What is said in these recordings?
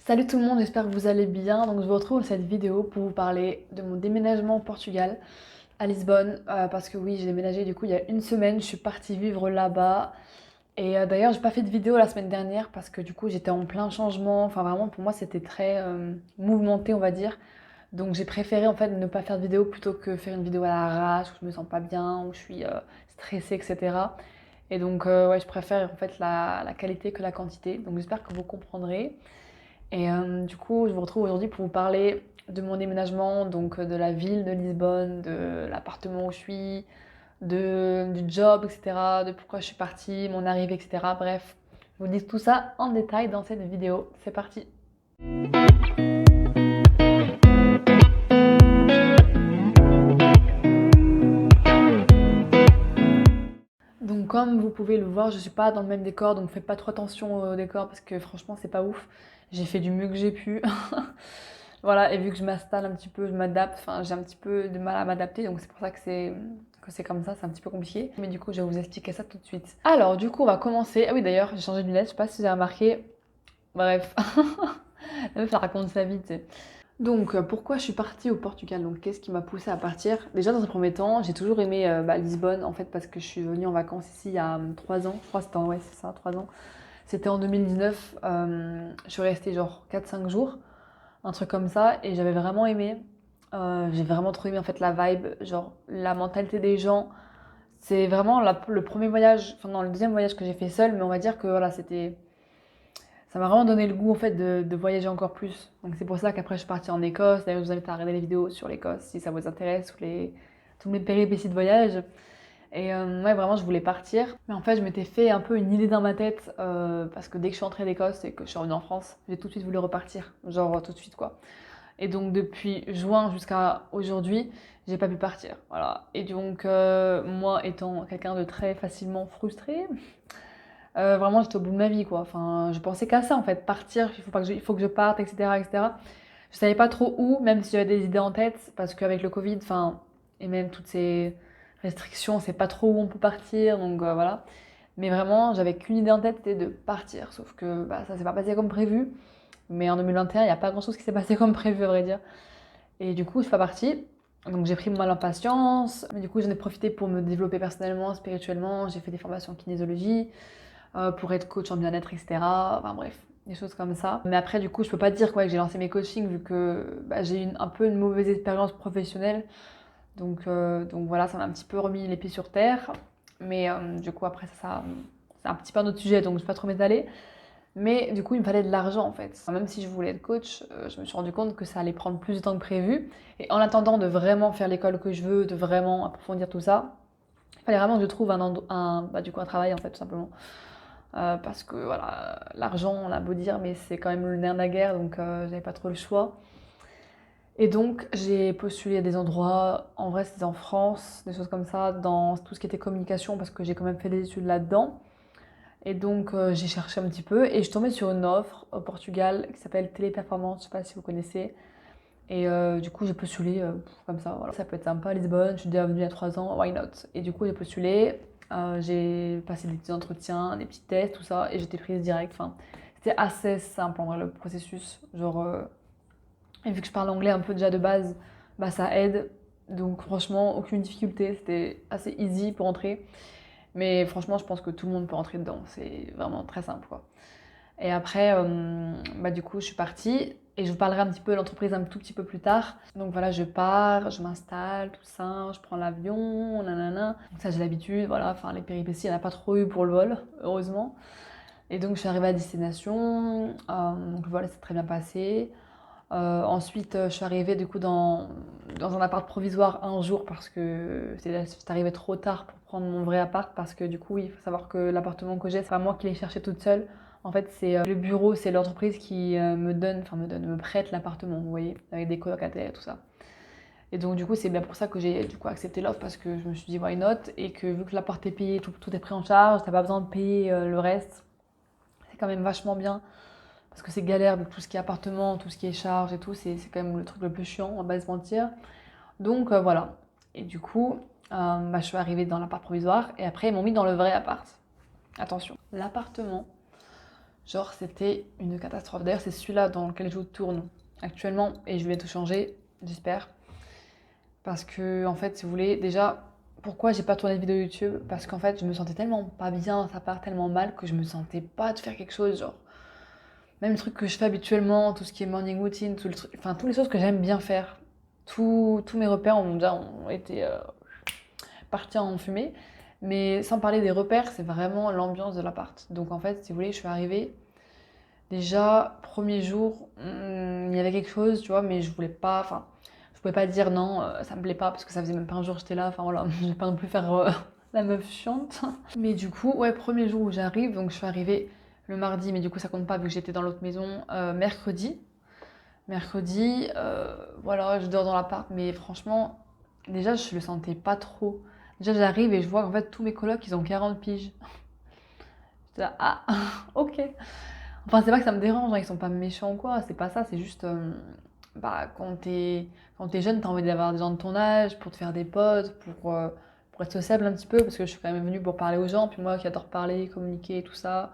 Salut tout le monde, j'espère que vous allez bien. Donc je vous retrouve dans cette vidéo pour vous parler de mon déménagement au Portugal, à Lisbonne, parce que oui, j'ai déménagé du coup il y a une semaine, je suis partie vivre là-bas. Et d'ailleurs, j'ai pas fait de vidéo la semaine dernière parce que du coup j'étais en plein changement. Enfin vraiment pour moi c'était très mouvementé on va dire. Donc j'ai préféré en fait ne pas faire de vidéo plutôt que faire une vidéo à l'arrache où je me sens pas bien, où je suis stressée, etc. Et donc ouais, je préfère en fait la qualité que la quantité. Donc j'espère que vous comprendrez. Et du coup, je vous retrouve aujourd'hui pour vous parler de mon déménagement, donc de la ville de Lisbonne, de l'appartement où je suis, du job, etc., de pourquoi je suis partie, mon arrivée, etc. Bref, je vous dis tout ça en détail dans cette vidéo. C'est parti! Donc comme vous pouvez le voir, je suis pas dans le même décor, donc faites pas trop attention au décor parce que franchement c'est pas ouf. J'ai fait du mieux que j'ai pu. Voilà, et vu que je m'installe un petit peu, je m'adapte, enfin j'ai un petit peu de mal à m'adapter, donc c'est pour ça que c'est comme ça, c'est un petit peu compliqué. Mais du coup, je vais vous expliquer ça tout de suite. Alors, du coup, on va commencer. Ah oui, d'ailleurs, j'ai changé de lunettes, je sais pas si vous avez remarqué. Bref, la meuf, elle raconte sa vie, tu sais. Donc, pourquoi je suis partie au Portugal? Donc, qu'est-ce qui m'a poussée à partir? Déjà, dans un premier temps, j'ai toujours aimé Lisbonne, en fait, parce que je suis venue en vacances ici il y a 3 ans. Je crois que c'était ouais, c'est ça, 3 ans. C'était en 2019. Je suis restée genre 4-5 jours, un truc comme ça, et j'avais vraiment aimé. J'ai vraiment trop aimé en fait la vibe, genre la mentalité des gens. C'est vraiment le premier voyage, enfin non, le deuxième voyage que j'ai fait seul, mais on va dire que voilà, ça m'a vraiment donné le goût en fait de voyager encore plus. Donc c'est pour ça qu'après je suis partie en Écosse. D'ailleurs, je vous invite à regarder les vidéos sur l'Écosse si ça vous intéresse, tous mes péripéties de voyage. Et ouais, vraiment, je voulais partir. Mais en fait, je m'étais fait un peu une idée dans ma tête parce que dès que je suis rentrée d'Écosse et que je suis revenue en France, j'ai tout de suite voulu repartir. Genre tout de suite quoi. Et donc depuis juin jusqu'à aujourd'hui, j'ai pas pu partir. Voilà. Et donc moi étant quelqu'un de très facilement frustré, vraiment j'étais au bout de ma vie quoi. Enfin, je pensais qu'à ça en fait, partir, il faut que je parte, etc., etc. Je savais pas trop où, même si j'avais des idées en tête, parce qu'avec le Covid, enfin, et même toutes ces restrictions, on sait pas trop où on peut partir, donc voilà. Mais vraiment, j'avais qu'une idée en tête, c'était de partir. Sauf que bah, ça s'est pas passé comme prévu. Mais en 2021, il n'y a pas grand chose qui s'est passé comme prévu, à vrai dire. Et du coup, je suis pas partie. Donc j'ai pris mon mal en patience. Mais du coup, j'en ai profité pour me développer personnellement, spirituellement. J'ai fait des formations en kinésiologie pour être coach en bien-être, etc. Enfin bref, des choses comme ça. Mais après, du coup, je peux pas dire quoi, que j'ai lancé mes coachings vu que bah, j'ai eu un peu une mauvaise expérience professionnelle. Donc voilà, ça m'a un petit peu remis les pieds sur terre. Mais du coup, après, c'est un petit peu un autre sujet, donc je ne vais pas trop m'étaler. Mais du coup, il me fallait de l'argent en fait. Même si je voulais être coach, je me suis rendu compte que ça allait prendre plus de temps que prévu. Et en attendant de vraiment faire l'école que je veux, de vraiment approfondir tout ça, il fallait vraiment que je trouve un travail en fait, tout simplement. Parce que voilà, l'argent, on a beau dire, mais c'est quand même le nerf de la guerre, donc j'avais pas trop le choix. Et donc, j'ai postulé à des endroits, en vrai, c'était en France, des choses comme ça, dans tout ce qui était communication, parce que j'ai quand même fait des études là-dedans. Et donc, j'ai cherché un petit peu et je suis tombée sur une offre au Portugal qui s'appelle Téléperformance, je sais pas si vous connaissez. Et du coup, j'ai postulé comme ça, voilà. Ça peut être sympa, Lisbonne, je suis déjà venue il y a 3 ans, why not? Et du coup, j'ai postulé, j'ai passé des petits entretiens, des petits tests, tout ça, et j'étais prise direct. Enfin, c'était assez simple en vrai le processus. Genre, et vu que je parle anglais un peu déjà de base, bah ça aide. Donc franchement, aucune difficulté, c'était assez easy pour entrer. Mais franchement, je pense que tout le monde peut rentrer dedans, c'est vraiment très simple quoi. Et après, bah du coup, je suis partie et je vous parlerai un petit peu de l'entreprise un tout petit peu plus tard. Donc voilà, je pars, je m'installe, tout ça, je prends l'avion, nanana. Donc ça, j'ai l'habitude, voilà, enfin les péripéties, il n'y en a pas trop eu pour le vol, heureusement. Et donc je suis arrivée à destination, donc le vol s'est très bien passé. Ensuite, je suis arrivée du coup dans un appart provisoire un jour parce que c'est arrivé trop tard pour prendre mon vrai appart parce que du coup, oui, il faut savoir que l'appartement que j'ai, c'est pas moi qui l'ai cherché toute seule. En fait, c'est le bureau, c'est l'entreprise qui me prête l'appartement, vous voyez, avec des colocataires et tout ça. Et donc du coup, c'est bien pour ça que j'ai du coup accepté l'offre parce que je me suis dit why not et que vu que l'appart est payé, tout est pris en charge, t'as pas besoin de payer le reste. C'est quand même vachement bien parce que c'est galère, tout ce qui est appartement, tout ce qui est charge et tout, c'est quand même le truc le plus chiant, on va pas se mentir. Donc voilà. Et du coup, bah, je suis arrivée dans l'appart provisoire et après ils m'ont mis dans le vrai appart. Attention, l'appartement, Genre, c'était une catastrophe. D'ailleurs, c'est celui-là dans lequel je tourne actuellement et je vais tout changer, j'espère. Parce que, en fait, si vous voulez, déjà, pourquoi j'ai pas tourné de vidéo YouTube? Parce qu'en fait, je me sentais tellement pas bien, ça part tellement mal que je me sentais pas de faire quelque chose, genre. Même le truc que je fais habituellement, tout ce qui est morning routine, tout le truc, enfin, toutes les choses que j'aime bien faire. Tous mes repères ont été partis en fumée. Mais sans parler des repères, c'est vraiment l'ambiance de l'appart. Donc en fait, si vous voulez, je suis arrivée. Déjà, premier jour, il y avait quelque chose, tu vois, mais je voulais pas, enfin, je pouvais pas dire non, ça me plaît pas, parce que ça faisait même pas un jour que j'étais là, enfin voilà, je vais pas non plus faire la meuf chiante. Mais du coup, ouais, premier jour où j'arrive, donc je suis arrivée le mardi, mais du coup ça compte pas vu que j'étais dans l'autre maison, mercredi. Mercredi, voilà, je dors dans l'appart, mais franchement, déjà je le sentais pas trop. Déjà j'arrive et je vois qu'en fait tous mes colocs ils ont 40 piges. J'étais là, ah, ok. Enfin, c'est pas que ça me dérange, hein, ils sont pas méchants ou quoi, c'est pas ça, c'est juste. Bah, quand t'es jeune, t'as envie d'avoir des gens de ton âge pour te faire des potes, pour être sociable un petit peu, parce que je suis quand même venue pour parler aux gens, puis moi qui adore parler, communiquer, tout ça,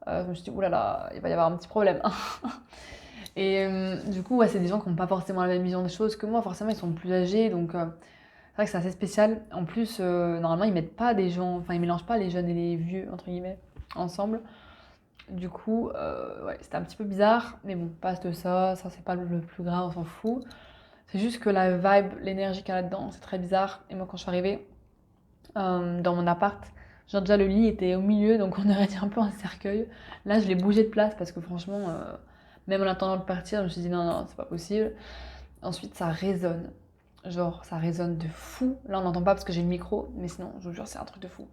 je me suis dit, oulala, il va y avoir un petit problème. Et du coup, ouais, c'est des gens qui n'ont pas forcément la même vision des choses que moi, forcément, ils sont plus âgés, donc c'est vrai que c'est assez spécial. En plus, normalement, ils mettent pas des gens, enfin, ils mélangent pas les jeunes et les vieux, entre guillemets, ensemble. Du coup, ouais, c'était un petit peu bizarre, mais bon, passe de ça, ça c'est pas le plus grave, on s'en fout. C'est juste que la vibe, l'énergie qu'il y a là-dedans, c'est très bizarre. Et moi, quand je suis arrivée dans mon appart, genre déjà le lit était au milieu, donc on aurait dit un peu un cercueil. Là, je l'ai bougé de place parce que franchement, même en attendant de partir, je me suis dit non, non, c'est pas possible. Ensuite, ça résonne. Genre, ça résonne de fou. Là, on n'entend pas parce que j'ai le micro, mais sinon, je vous jure, c'est un truc de fou.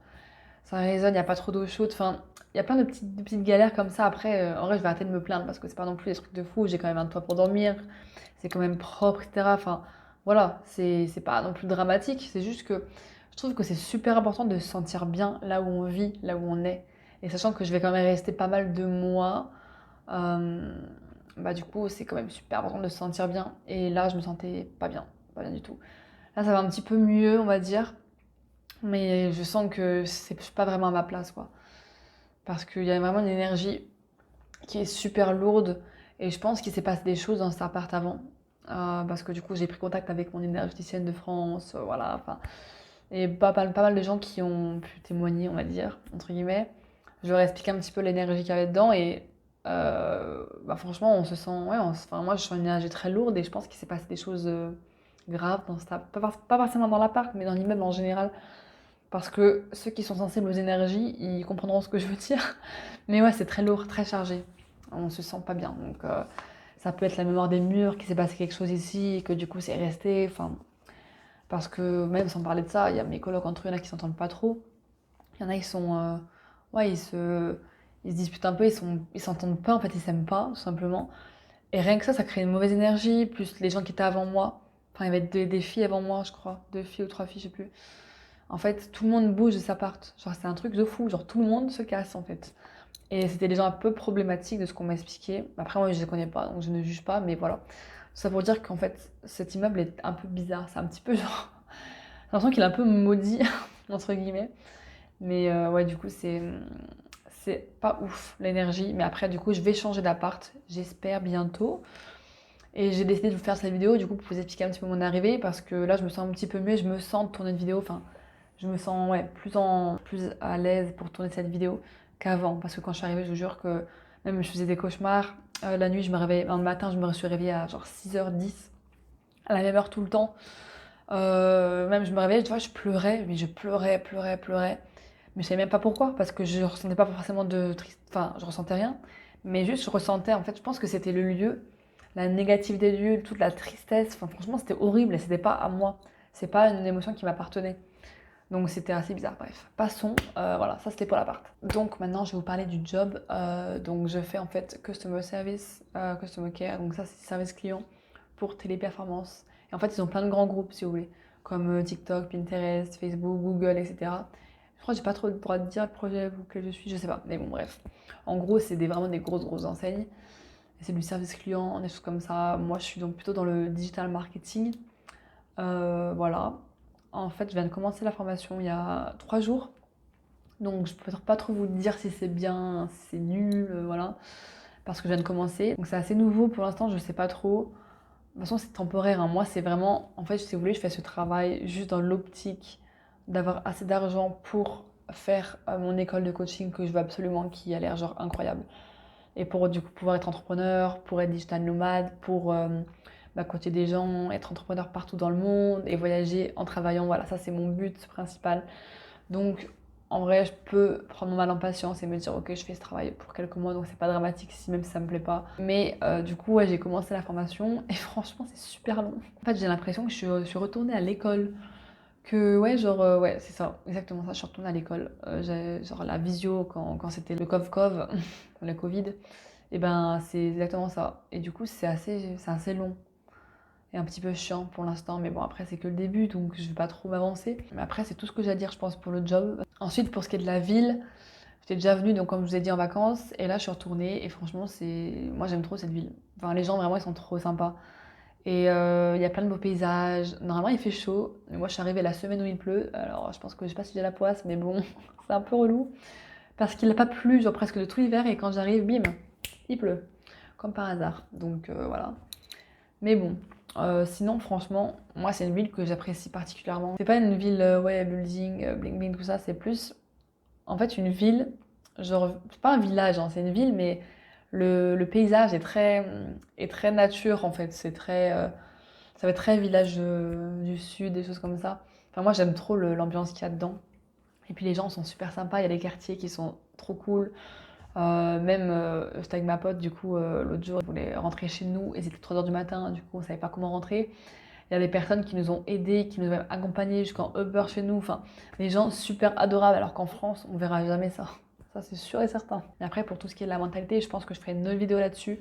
Ça résonne, il n'y a pas trop d'eau chaude. Enfin, il y a plein de petites galères comme ça. Après, en vrai, je vais arrêter de me plaindre parce que c'est pas non plus des trucs de fou. J'ai quand même un toit pour dormir, c'est quand même propre, etc. Enfin, voilà, c'est pas non plus dramatique. C'est juste que je trouve que c'est super important de se sentir bien là où on vit, là où on est. Et sachant que je vais quand même rester pas mal de mois, euh, bah du coup, c'est quand même super important de se sentir bien. Et là, je me sentais pas bien du tout. Là, ça va un petit peu mieux, on va dire. Mais je sens que c'est pas vraiment à ma place, quoi. Parce qu'il y a vraiment une énergie qui est super lourde. Et je pense qu'il s'est passé des choses dans cet appart avant. Parce que du coup, j'ai pris contact avec mon énergéticienne de France, voilà. Enfin, et pas mal de gens qui ont pu témoigner, on va dire, entre guillemets. Je leur ai expliqué un petit peu l'énergie qu'il y avait dedans. Et bah, franchement, on se sent. Ouais, enfin, moi, je sens une énergie très lourde. Et je pense qu'il s'est passé des choses graves dans cet appart. Pas forcément dans l'appart, mais dans l'immeuble en général. Parce que ceux qui sont sensibles aux énergies, ils comprendront ce que je veux dire. Mais ouais, c'est très lourd, très chargé. On se sent pas bien. Donc ça peut être la mémoire des murs, qu'il s'est passé quelque chose ici, et que du coup c'est resté. Enfin, parce que même sans parler de ça, il y a mes colocs entre eux, il y en a qui s'entendent pas trop. Il y en a, ils sont. Ouais, ils se disputent un peu, ils s'entendent pas, en fait, ils s'aiment pas, tout simplement. Et rien que ça crée une mauvaise énergie, plus les gens qui étaient avant moi. Enfin, il y avait des filles avant moi, je crois. Deux filles ou trois filles, je sais plus. En fait, tout le monde bouge de sa part. Genre, c'est un truc de fou. Genre, tout le monde se casse, en fait. Et c'était des gens un peu problématiques de ce qu'on m'a expliqué. Après, moi, je les connais pas, donc je ne juge pas, mais voilà. Tout ça pour dire qu'en fait, cet immeuble est un peu bizarre. C'est un petit peu genre. J'ai l'impression qu'il est un peu maudit, entre guillemets. Mais ouais, du coup, c'est pas ouf l'énergie. Mais après, du coup, je vais changer d'appart, j'espère bientôt. Et j'ai décidé de vous faire cette vidéo, du coup, pour vous expliquer un petit peu mon arrivée, parce que là, je me sens un petit peu mieux, je me sens de tourner une vidéo. Enfin, je me sens ouais, plus à l'aise pour tourner cette vidéo qu'avant. Parce que quand je suis arrivée, je vous jure que même je faisais des cauchemars. La nuit, je me réveillais, le matin, je me suis réveillée à genre 6h10, à la même heure tout le temps. Même je me réveillais, tu vois, je pleurais, mais je pleurais. Mais je savais même pas pourquoi, parce que je ressentais pas forcément de triste, enfin, je ressentais rien. Mais juste, je ressentais, en fait, je pense que c'était le lieu, la négativité du lieu, toute la tristesse. Enfin, franchement, c'était horrible et c'était pas à moi. C'est pas une émotion qui m'appartenait. Donc c'était assez bizarre, bref. Passons, voilà, ça c'était pour l'appart. Donc maintenant je vais vous parler du job. Donc je fais en fait Customer Service, Customer Care, donc ça c'est service client pour Téléperformance. Et en fait ils ont plein de grands groupes si vous voulez, comme TikTok, Pinterest, Facebook, Google, etc. Je crois que j'ai pas trop le droit de dire le projet auquel je suis, je sais pas, mais bon bref. En gros c'est vraiment des grosses enseignes. Et c'est du service client, des choses comme ça. Moi je suis donc plutôt dans le digital marketing. Voilà. En fait, je viens de commencer la formation il y a 3 jours. Donc je peux pas trop vous dire si c'est bien, si c'est nul, voilà, parce que je viens de commencer. Donc c'est assez nouveau pour l'instant, je sais pas trop. De toute façon, c'est temporaire, hein. Moi, c'est vraiment, en fait, si vous voulez, je fais ce travail juste dans l'optique d'avoir assez d'argent pour faire mon école de coaching que je veux absolument, qui a l'air genre incroyable. Et pour du coup pouvoir être entrepreneur, pour être digital nomade, pour coacher des gens, être entrepreneur partout dans le monde et voyager en travaillant. Voilà, ça c'est mon but principal. Donc en vrai, je peux prendre mon mal en patience et me dire ok, je fais ce travail pour quelques mois, donc c'est pas dramatique si même si ça me plaît pas. Mais du coup, ouais, j'ai commencé la formation et franchement, c'est super long. En fait, j'ai l'impression que je suis retournée à l'école. Que ouais, genre, ouais, c'est ça, exactement ça, je suis retournée à l'école. Genre la visio quand c'était le Cov, le Covid, et ben c'est exactement ça. Et du coup, c'est assez long et un petit peu chiant pour l'instant, mais bon, après, c'est que le début, donc je vais pas trop m'avancer. Mais après, c'est tout ce que j'ai à dire, je pense, pour le job. Ensuite, pour ce qui est de la ville, j'étais déjà venue, donc comme je vous ai dit, en vacances, et là, je suis retournée, et franchement, moi, j'aime trop cette ville. Enfin, les gens, vraiment, ils sont trop sympas. Et il y a plein de beaux paysages. Normalement, il fait chaud, mais moi, je suis arrivée la semaine où il pleut. Alors, je pense que je sais pas si j'ai la poisse, mais bon, c'est un peu relou. Parce qu'il n'a pas plu, genre presque de tout l'hiver, et quand j'arrive, bim, il pleut. Comme par hasard. Donc voilà. Mais bon, sinon, franchement, moi, c'est une ville que j'apprécie particulièrement. C'est pas une ville, ouais, building, bling bling, tout ça, c'est plus, en fait, une ville, genre, c'est pas un village, hein, c'est une ville, mais le paysage est très nature, en fait. Ça va être très village du sud, des choses comme ça. Enfin, moi, j'aime trop l'ambiance qu'il y a dedans. Et puis, les gens sont super sympas, il y a des quartiers qui sont trop cool. Même, j'étais avec ma pote, du coup, l'autre jour, elle voulait rentrer chez nous et c'était 3 heures du matin, du coup, on savait pas comment rentrer. Il y a des personnes qui nous ont aidés, qui nous ont accompagnés jusqu'en Uber chez nous. Enfin, des gens super adorables, alors qu'en France, on verra jamais ça. Ça, c'est sûr et certain. Et après, pour tout ce qui est de la mentalité, je pense que je ferai une autre vidéo là-dessus,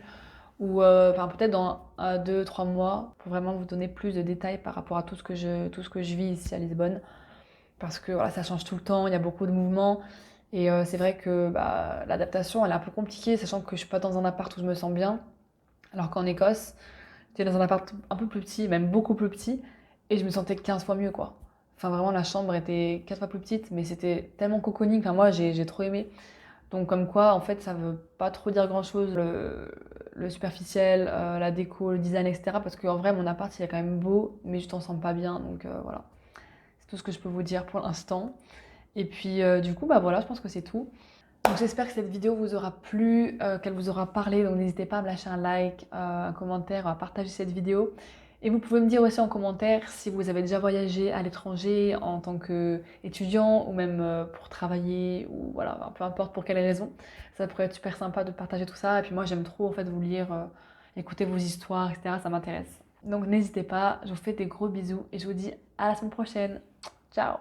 ou enfin, peut-être dans 2, 3 mois, pour vraiment vous donner plus de détails par rapport à tout ce que je vis ici à Lisbonne. Parce que voilà, ça change tout le temps, il y a beaucoup de mouvements. Et c'est vrai que bah, l'adaptation, elle est un peu compliquée, sachant que je suis pas dans un appart où je me sens bien. Alors qu'en Écosse, j'étais dans un appart un peu plus petit, même beaucoup plus petit, et je me sentais 15 fois mieux, quoi. Enfin, vraiment, la chambre était 4 fois plus petite, mais c'était tellement cocooning. Enfin, moi, j'ai trop aimé. Donc, comme quoi, en fait, ça veut pas trop dire grand-chose, le superficiel, la déco, le design, etc. Parce qu'en vrai, mon appart, il est quand même beau, mais je t'en sens pas bien. Donc, voilà. C'est tout ce que je peux vous dire pour l'instant. Et puis du coup, bah voilà, je pense que c'est tout. Donc j'espère que cette vidéo vous aura plu, qu'elle vous aura parlé. Donc n'hésitez pas à me lâcher un like, un commentaire, à partager cette vidéo. Et vous pouvez me dire aussi en commentaire si vous avez déjà voyagé à l'étranger en tant qu'étudiant ou même pour travailler ou voilà, peu importe pour quelle raison. Ça pourrait être super sympa de partager tout ça. Et puis moi j'aime trop en fait vous lire, écouter vos histoires, etc. Ça m'intéresse. Donc n'hésitez pas, je vous fais des gros bisous et je vous dis à la semaine prochaine. Ciao!